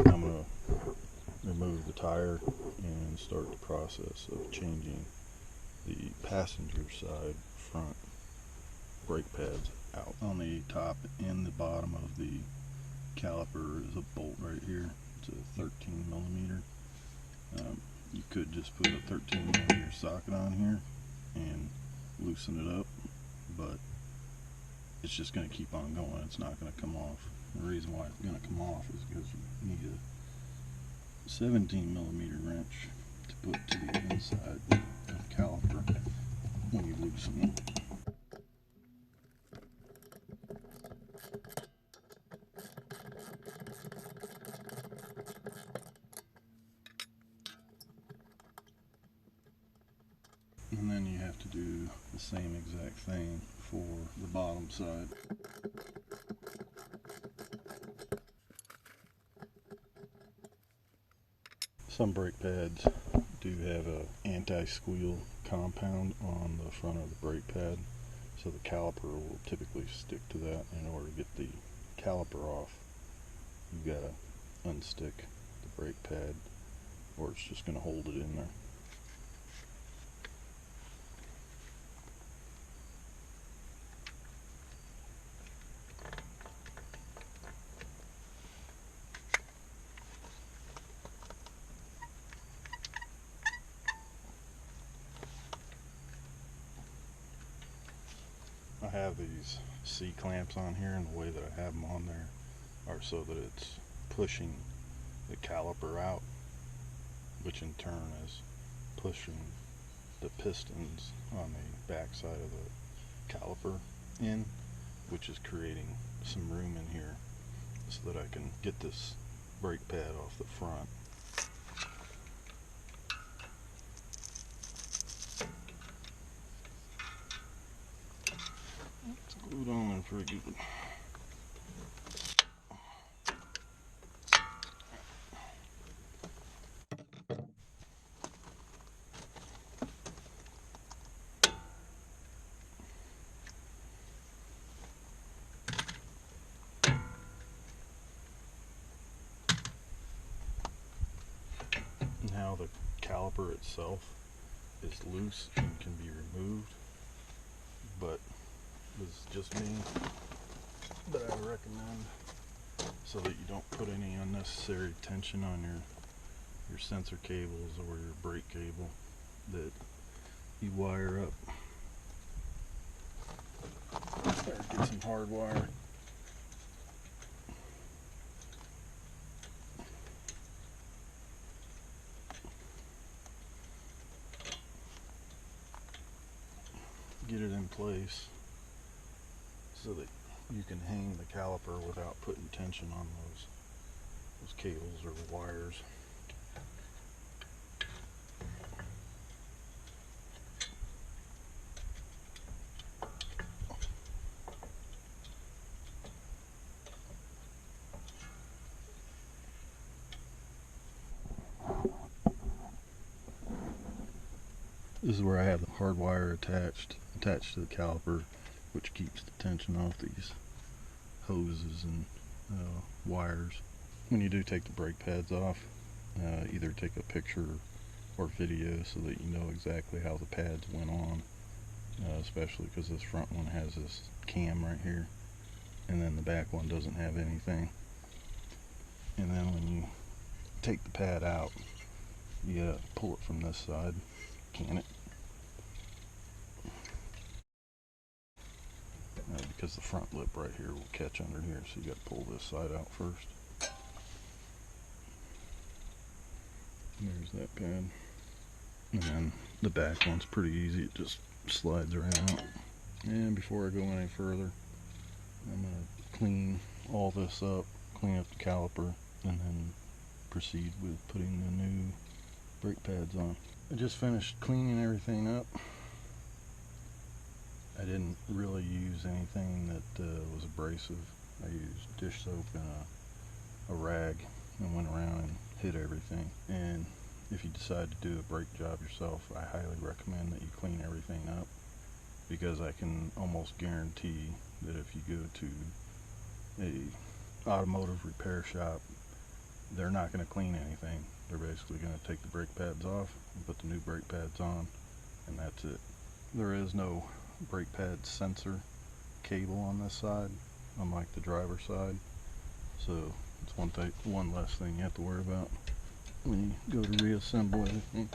I'm going to remove the tire and start the process of changing the passenger side front brake pads out. On the top and the bottom of the caliper is a bolt right here. It's a 13 millimeter. You could just put a 13 millimeter socket on here and loosen it up, but it's just going to keep on going. It's not going to come off. The reason why it's going to come off is because you need a 17 millimeter wrench to put to the inside of the caliper when you loosen it. And then you have to do the same exact thing for the bottom side. Some brake pads do have a anti-squeal compound on the front of the brake pad, so the caliper will typically stick to that. In order to get the caliper off, you gotta unstick the brake pad, or it's just gonna hold it in there. I have these C-clamps on here, and the way that I have them on there are so that it's pushing the caliper out, which in turn is pushing the pistons on the back side of the caliper in, which is creating some room in here so that I can get this brake pad off the front. It's glued on there pretty good. Now the caliper itself is loose and can be removed, but it's just me, but I recommend, so that you don't put any unnecessary tension on your sensor cables or your brake cable, that you wire up. Better get some hard wire. Get it in place so that you can hang the caliper without putting tension on those cables or wires. This is where I have the hard wire attached to the caliper, which keeps the tension off these hoses and wires. When you do take the brake pads off, either take a picture or video so that you know exactly how the pads went on, especially because this front one has this cam right here, and then the back one doesn't have anything. And then when you take the pad out, you gotta pull it from this side, can it? Because the front lip right here will catch under here, so you got to pull this side out first. There's that pad. And then the back one's pretty easy, it just slides right out. And before I go any further, I'm going to clean all this up, clean up the caliper, and then proceed with putting the new brake pads on. I just finished cleaning everything up. I didn't really use anything that was abrasive. I used dish soap and a rag and went around and hit everything. And if you decide to do a brake job yourself, I highly recommend that you clean everything up, because I can almost guarantee that if you go to a automotive repair shop they're not going to clean anything. They're basically going to take the brake pads off and put the new brake pads on, and that's it. There is no brake pad sensor cable on this side, unlike the driver's side, so it's one less thing you have to worry about when you go to reassemble everything.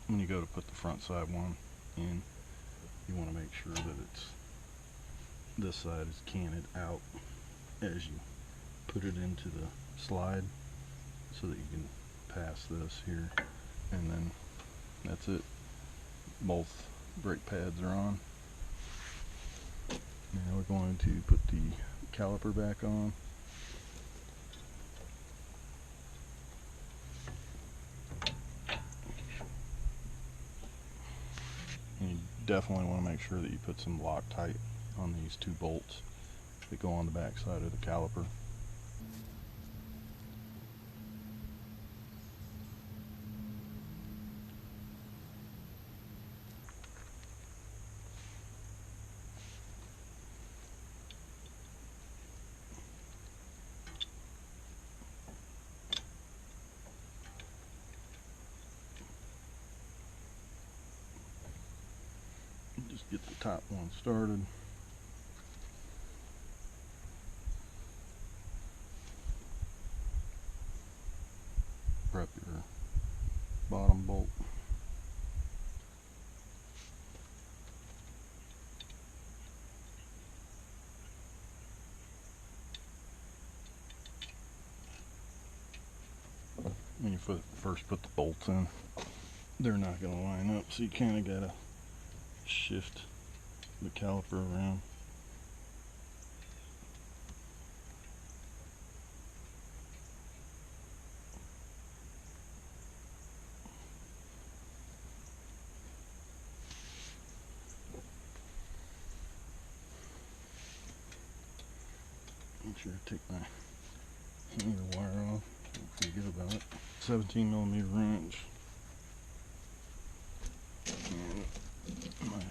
When you go to put the front side one in, you want to make sure that this side is canted out as you put it into the slide, so that you can pass this here, and then that's it. Both brake pads are on. Now we're going to put the caliper back on. And you definitely want to make sure that you put some Loctite on these two bolts that go on the back side of the caliper. Just get the top one started. Prep your bottom bolt. When you first put the bolts in, they're not going to line up, so you kind of got to shift the caliper around. Make sure to take my hanger wire off. Don't forget about it. 17mm wrench. And my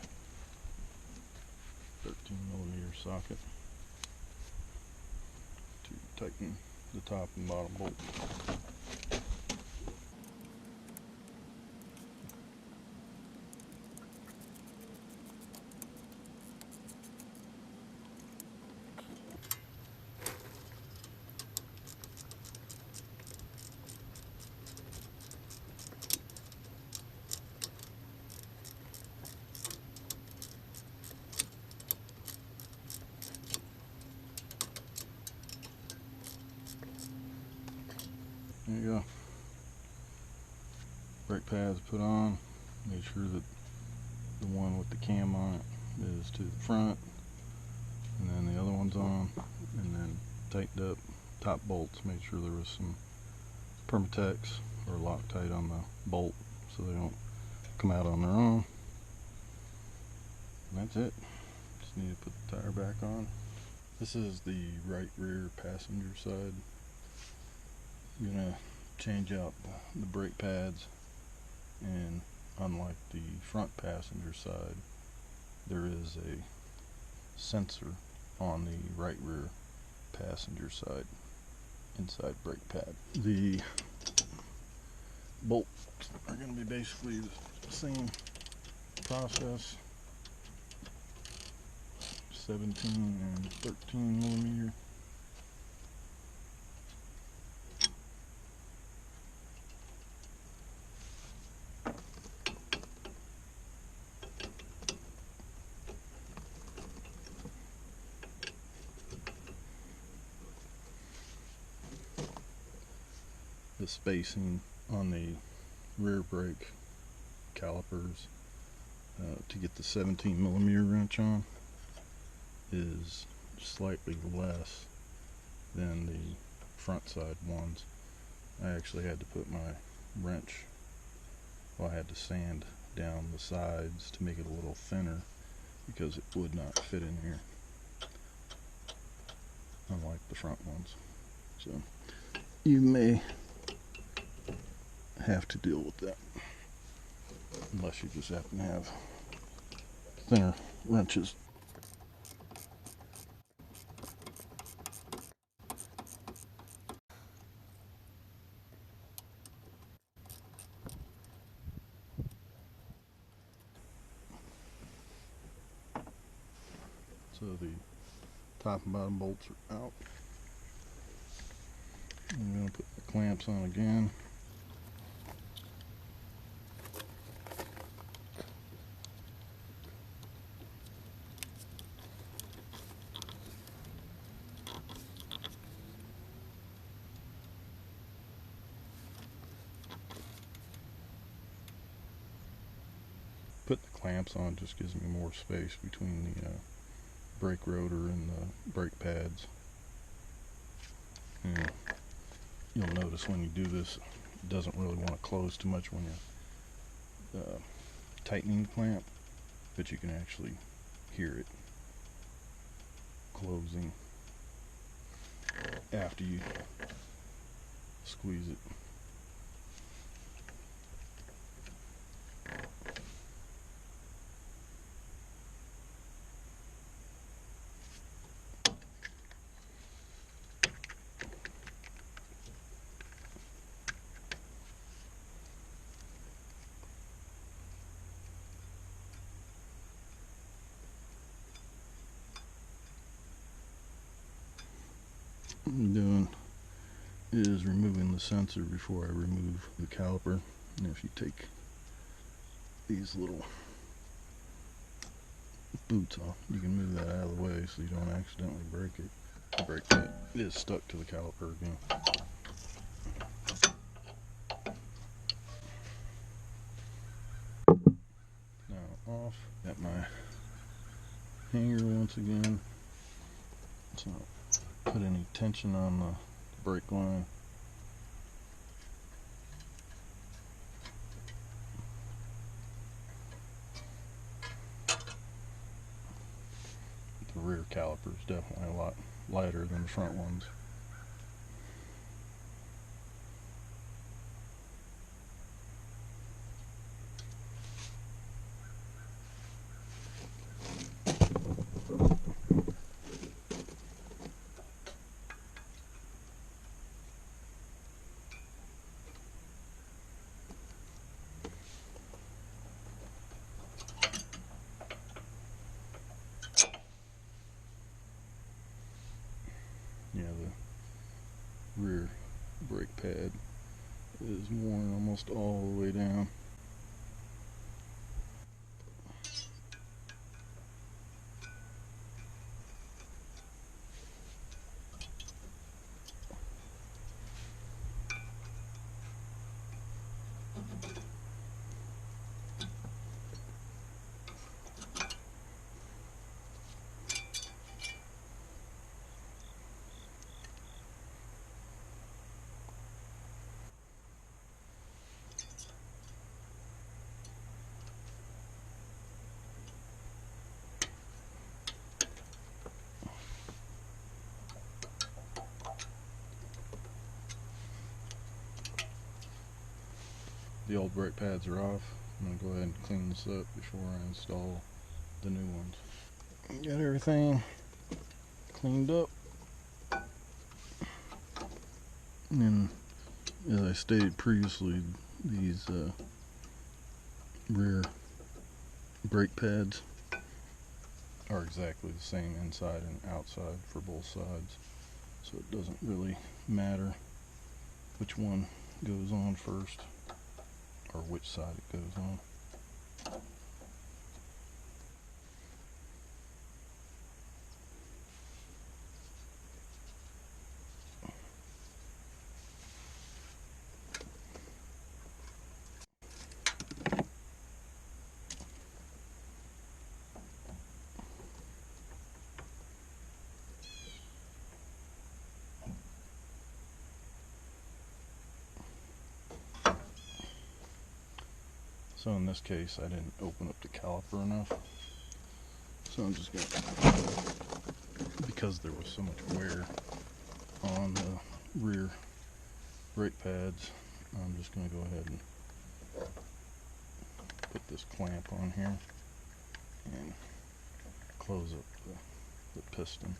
13mm socket to tighten the top and bottom bolt. There you go. Brake pads put on. Make sure that the one with the cam on it is to the front, and then the other one's on, and then tightened up top bolts. Make sure there was some Permatex or Loctite on the bolt so they don't come out on their own. And that's it. Just need to put the tire back on. This is the right rear passenger side. I'm gonna change out the brake pads, and unlike the front passenger side, there is a sensor on the right rear passenger side inside brake pad. The bolts are going to be basically the same process, 17 and 13mm. The spacing on the rear brake calipers to get the 17mm wrench on is slightly less than the front side ones. I actually had to put my wrench, well, I had to sand down the sides to make it a little thinner because it would not fit in here, unlike the front ones. So you may have to deal with that, unless you just happen to have thinner wrenches. So the top and bottom bolts are out. I'm going to put the clamps on again. Put the clamps on just gives me more space between the brake rotor and the brake pads. And you'll notice when you do this, it doesn't really want to close too much when you're tightening the clamp, but you can actually hear it closing after you squeeze it. What I'm doing is removing the sensor before I remove the caliper. And if you take these little boots off, you can move that out of the way so you don't accidentally break it. The brake pad is stuck to the caliper again. Now off. Got my hanger once again. So put any tension on the brake line. The rear caliper is definitely a lot lighter than the front ones. Yeah, the rear brake pad is worn almost all the way down. The old brake pads are off. I'm going to go ahead and clean this up before I install the new ones. Got everything cleaned up. And as I stated previously, these rear brake pads are exactly the same inside and outside for both sides. So it doesn't really matter which one goes on first, or which side it goes on. So in this case, I didn't open up the caliper enough. So I'm just gonna, because there was so much wear on the rear brake pads, I'm just gonna go ahead and put this clamp on here and close up the piston.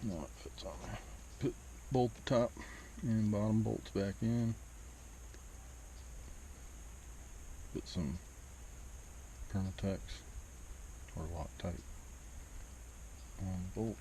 Now it fits on there. Bolt the top and bottom bolts back in. Put some Permatex or Loctite on the bolts.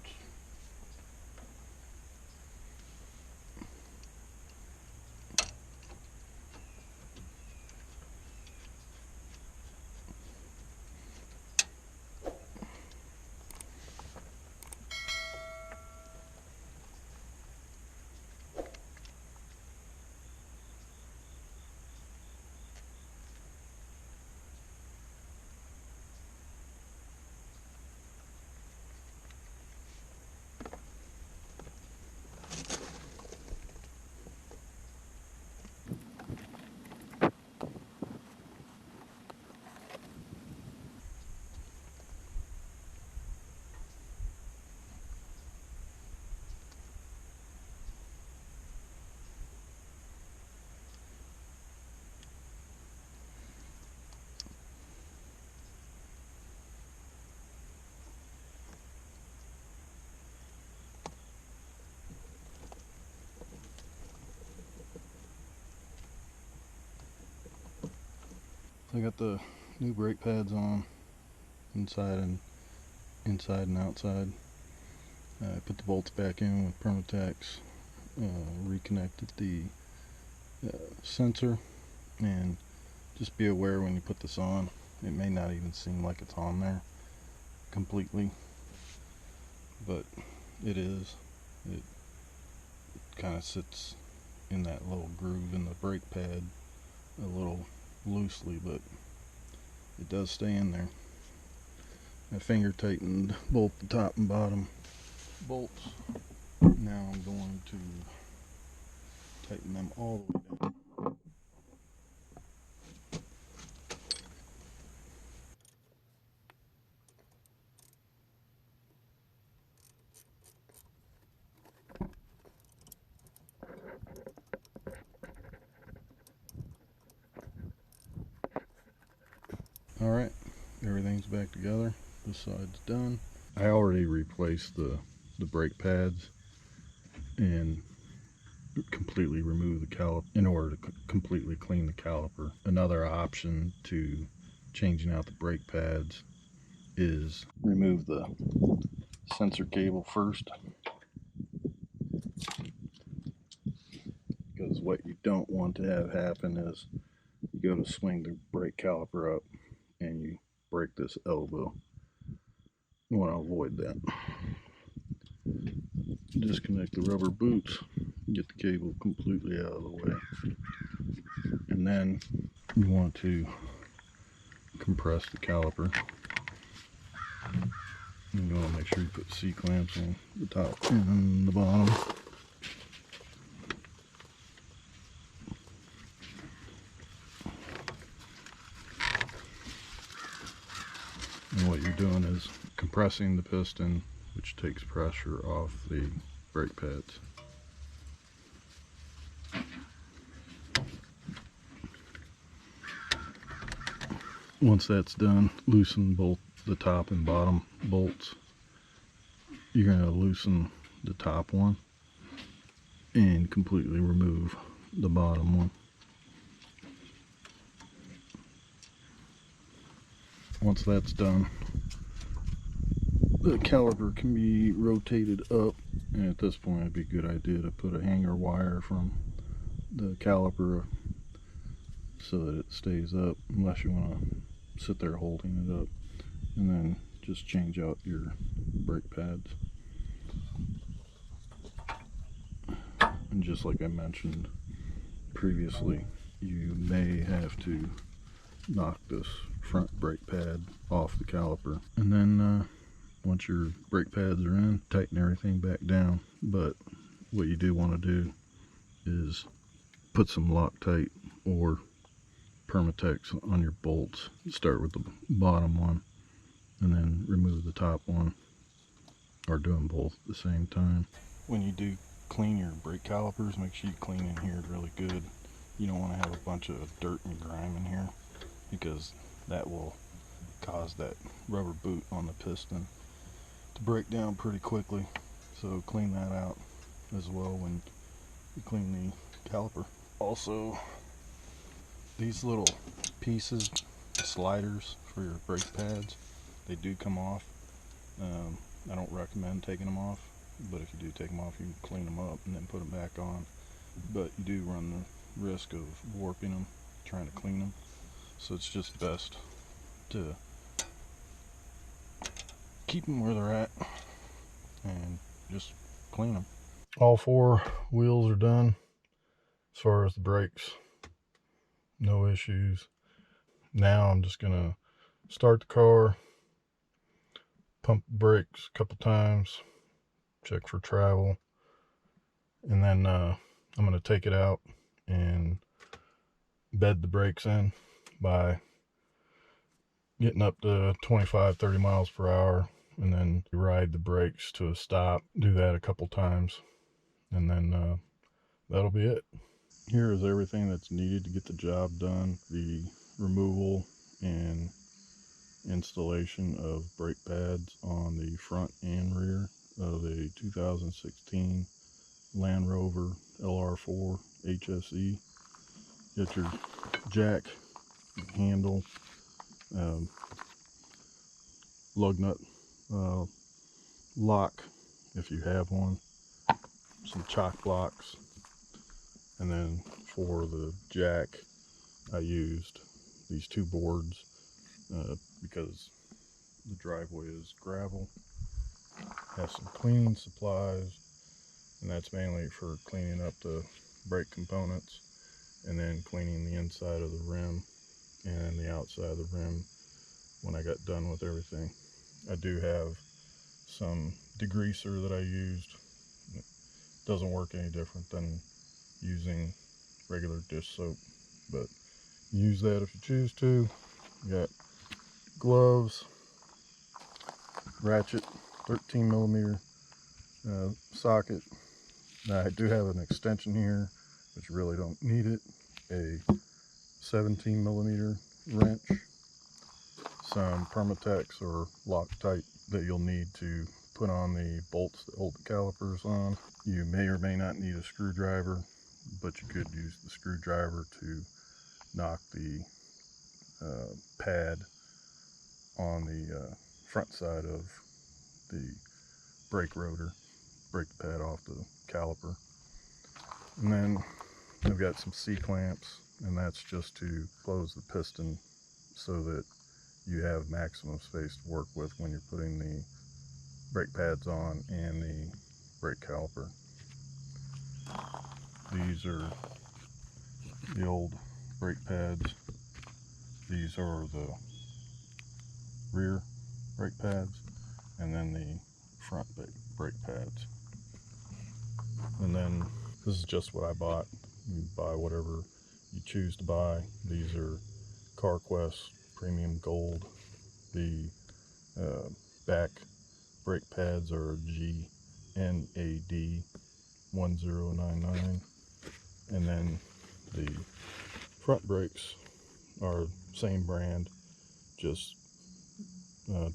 I got the new brake pads on inside and outside. I put the bolts back in with Permatex, reconnected the sensor, and just be aware when you put this on, it may not even seem like it's on there completely, but it is. It kind of sits in that little groove in the brake pad a little loosely, but it does stay in there. I finger tightened both the top and bottom bolts. Now I'm going to tighten them all the way down. Alright, everything's back together. This side's done. I already replaced the brake pads and completely removed the caliper in order to completely clean the caliper. Another option to changing out the brake pads is remove the sensor cable first, because what you don't want to have happen is you go to swing the brake caliper up and you break this elbow. You want to avoid that. Disconnect the rubber boots, get the cable completely out of the way, and then you want to compress the caliper. And you want to make sure you put C-clamps on the top and the bottom. And what you're doing is compressing the piston, which takes pressure off the brake pads. Once that's done, loosen both the top and bottom bolts. You're going to loosen the top one and completely remove the bottom one. Once that's done, the caliper can be rotated up, and at this point it'd be a good idea to put a hanger wire from the caliper so that it stays up, unless you want to sit there holding it up, and then just change out your brake pads. And just like I mentioned previously, you may have to knock this front brake pad off the caliper. And then once your brake pads are in, tighten everything back down. But what you do want to do is put some Loctite or Permatex on your bolts. Start with the bottom one and then remove the top one, or do them both at the same time. When you do clean your brake calipers, make sure you clean in here really good. You don't want to have a bunch of dirt and grime in here, because that will cause that rubber boot on the piston to break down pretty quickly. So clean that out as well when you clean the caliper. Also, these little pieces, sliders for your brake pads, they do come off. I don't recommend taking them off, but if you do take them off, you can clean them up and then put them back on. But you do run the risk of warping them trying to clean them, so it's just best to keep them where they're at and just clean them. All four wheels are done as far as the brakes. No issues. Now I'm just gonna start the car, pump the brakes a couple times, check for travel, and then I'm gonna take it out and bed the brakes in by getting up to 25-30 miles per hour, and then ride the brakes to a stop. Do that a couple times, and then that'll be it. Here is everything that's needed to get the job done. The removal and installation of brake pads on the front and rear of a 2016 Land Rover LR4 HSE. Get your jack, handle, lug nut lock if you have one, some chock blocks, and then for the jack I used these two boards because the driveway is gravel. Have some cleaning supplies, and that's mainly for cleaning up the brake components and then cleaning the inside of the rim and the outside of the rim when I got done with everything. I do have some degreaser that I used. It doesn't work any different than using regular dish soap, but use that if you choose to. You got gloves, ratchet, 13 millimeter socket. Now I do have an extension here, but you really don't need it. A 17 millimeter wrench, some Permatex or Loctite that you'll need to put on the bolts that hold the calipers on. You may or may not need a screwdriver, but you could use the screwdriver to knock the pad on the front side of the brake rotor, break the pad off the caliper. And then I've got some C-clamps, and that's just to close the piston so that you have maximum space to work with when you're putting the brake pads on and the brake caliper. These are the old brake pads. These are the rear brake pads, and then the front brake pads. And then this is just what I bought. You buy whatever you choose to buy. These are CarQuest Premium Gold. The back brake pads are GNAD 1099, and then the front brakes are same brand, just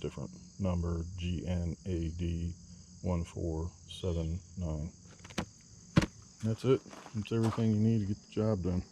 different number, GNAD 1479. That's it. That's everything you need to get the job done.